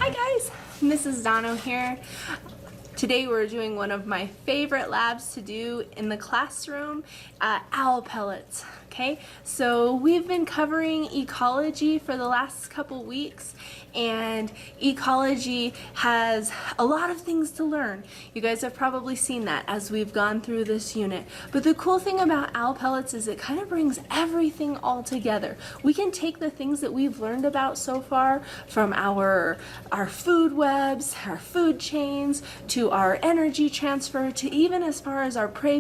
Hi guys, Mrs. Dono here. Today we're doing one of my favorite labs to do in the classroom, owl pellets. Okay, so we've been covering ecology for the last couple weeks, and ecology has a lot of things to learn. You guys have probably seen that as we've gone through this unit. But the cool thing about owl pellets is it kind of brings everything all together. We can take the things that we've learned about so far, from our food webs, our food chains, to our energy transfer, to even as far as our prey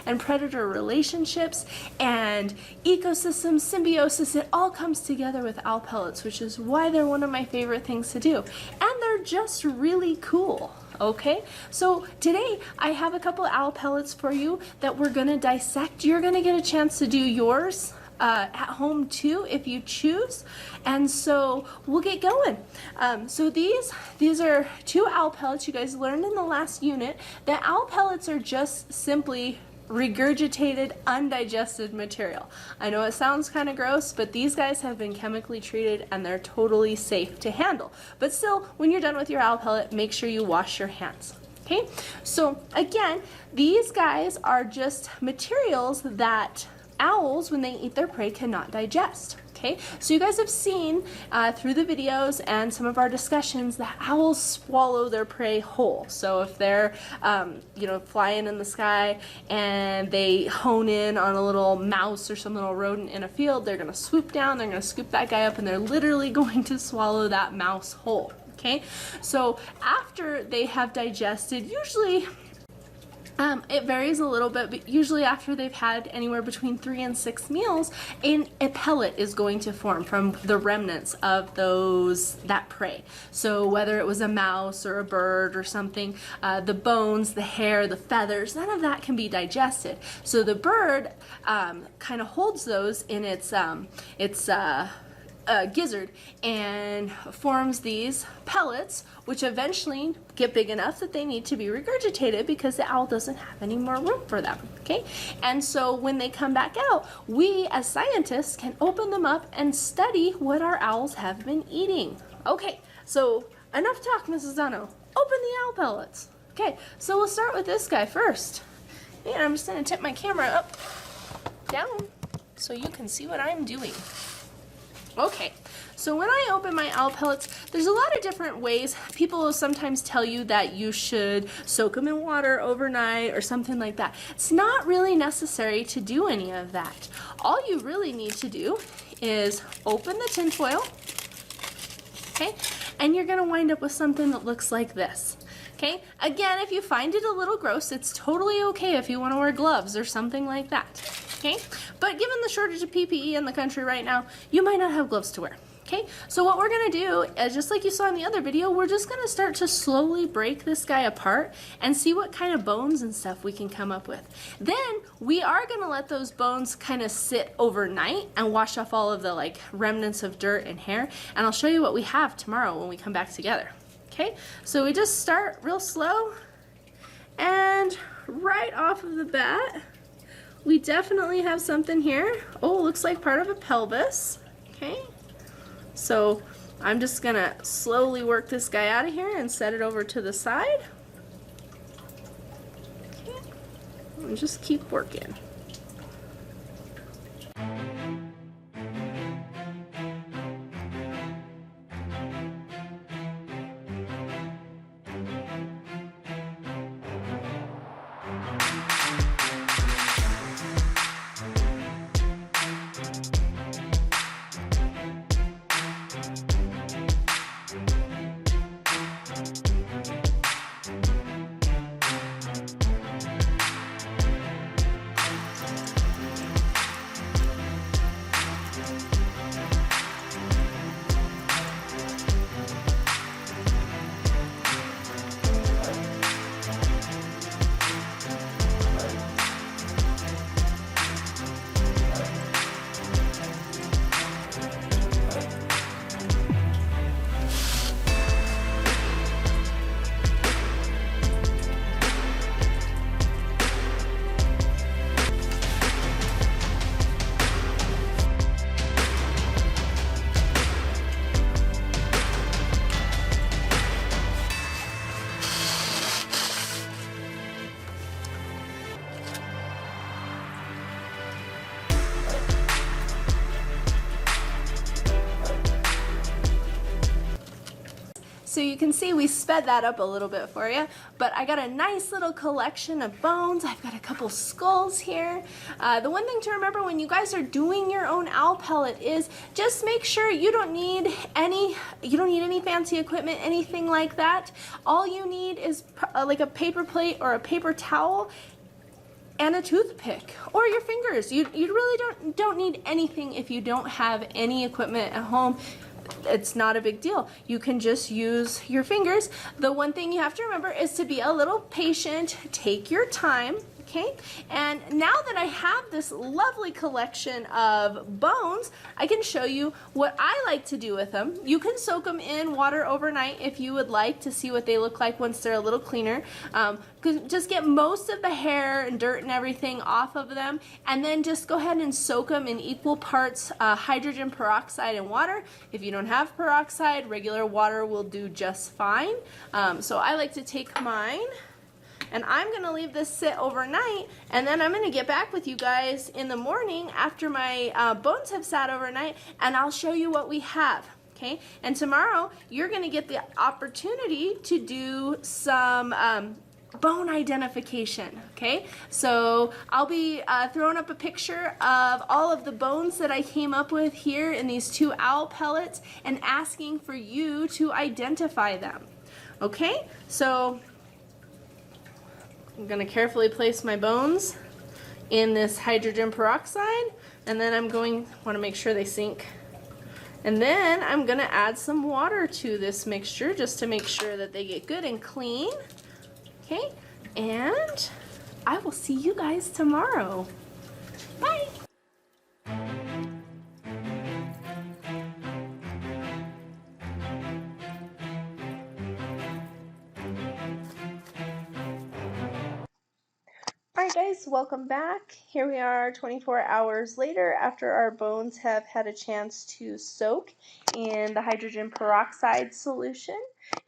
and predator relationships and ecosystems, symbiosis. It all comes together with owl pellets, which is why they're one of my favorite things to do. And they're just really cool. Okay, so today I have a couple owl pellets for you that we're gonna dissect. You're gonna get a chance to do yours at home too if you choose, and so we'll get going. So these are two owl pellets. You guys learned in the last unit that owl pellets are just simply regurgitated, undigested material. I know it sounds kind of gross, but these guys have been chemically treated and they're totally safe to handle. But still, when you're done with your owl pellet, make sure you wash your hands. Okay, so again, these guys are just materials that owls, when they eat their prey, cannot digest. Okay, so you guys have seen through the videos and some of our discussions that owls swallow their prey whole. So if they're flying in the sky and they hone in on a little mouse or some little rodent in a field, they're going to swoop down, they're going to scoop that guy up, and they're literally going to swallow that mouse whole. Okay, so after they have digested, usually it varies a little bit, but usually after they've had anywhere between 3 and 6 meals, a pellet is going to form from the remnants of that prey. So whether it was a mouse or a bird or something, the bones, the hair, the feathers, none of that can be digested. So the bird kind of holds those in its gizzard and forms these pellets, which eventually get big enough that they need to be regurgitated because the owl doesn't have any more room for them. Okay, and so when they come back out, we as scientists can open them up and study what our owls have been eating. Okay, so enough talk, Mrs. Dono. Open the owl pellets. Okay, so we'll start with this guy first. And I'm just going to tip my camera up, down, so you can see what I'm doing. Okay, so when I open my owl pellets, there's a lot of different ways. People will sometimes tell you that you should soak them in water overnight or something like that. It's not really necessary to do any of that. All you really need to do is open the tin foil, okay, and you're going to wind up with something that looks like this. Okay, again, if you find it a little gross, it's totally okay if you want to wear gloves or something like that. Okay, but given the shortage of PPE in the country right now, you might not have gloves to wear. Okay, so what we're going to do is, just like you saw in the other video, we're just going to start to slowly break this guy apart and see what kind of bones and stuff we can come up with. Then we are going to let those bones kind of sit overnight and wash off all of the remnants of dirt and hair, and I'll show you what we have tomorrow when we come back together. Okay, so we just start real slow, and right off of the bat, we definitely have something here. Oh, looks like part of a pelvis. Okay, so I'm just gonna slowly work this guy out of here and set it over to the side. Okay, and just keep working. So you can see we sped that up a little bit for you, but I got a nice little collection of bones. I've got a couple skulls here. The one thing to remember when you guys are doing your own owl pellet is just make sure you don't need any fancy equipment, anything like that. All you need is like a paper plate or a paper towel and a toothpick or your fingers. You really don't need anything if you don't have any equipment at home. It's not a big deal. You can just use your fingers. The one thing you have to remember is to be a little patient. Take your time, okay? And now that I have this lovely collection of bones, I can show you what I like to do with them. You can soak them in water overnight if you would like to see what they look like once they're a little cleaner. Just get most of the hair and dirt and everything off of them, and then just go ahead and soak them in equal parts hydrogen peroxide and water. If you don't have peroxide, regular water will do just fine. So I like to take mine, and I'm gonna leave this sit overnight, and then I'm gonna get back with you guys in the morning after my bones have sat overnight, and I'll show you what we have. Okay, and tomorrow you're gonna get the opportunity to do some bone identification. Okay, so I'll be throwing up a picture of all of the bones that I came up with here in these 2 owl pellets and asking for you to identify them. Okay, so I'm going to carefully place my bones in this hydrogen peroxide, and then I'm going want to make sure they sink. And then I'm going to add some water to this mixture just to make sure that they get good and clean. Okay, and I will see you guys tomorrow. Bye. Alright guys, welcome back. Here we are 24 hours later after our bones have had a chance to soak in the hydrogen peroxide solution.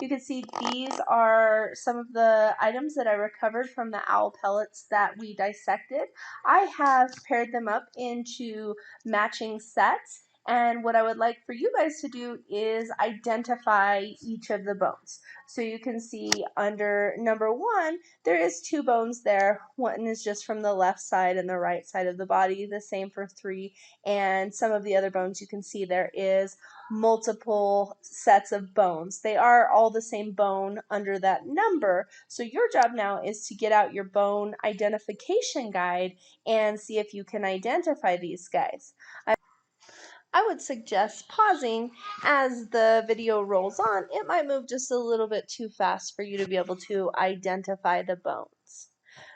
You can see these are some of the items that I recovered from the owl pellets that we dissected. I have paired them up into matching sets, and what I would like for you guys to do is identify each of the bones. So you can see under number 1, there is 2 bones there. One is just from the left side and the right side of the body, the same for 3. And some of the other bones you can see there is multiple sets of bones. They are all the same bone under that number. So your job now is to get out your bone identification guide and see if you can identify these guys. I would suggest pausing as the video rolls on. It might move just a little bit too fast for you to be able to identify the bones.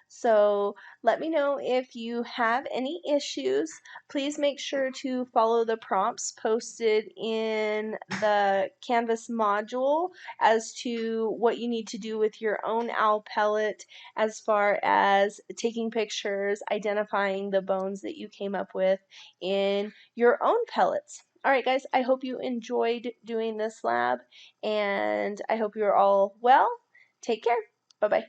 So let me know if you have any issues. Please make sure to follow the prompts posted in the Canvas module as to what you need to do with your own owl pellet as far as taking pictures, identifying the bones that you came up with in your own pellets. Alright guys, I hope you enjoyed doing this lab, and I hope you're all well. Take care. Bye-bye.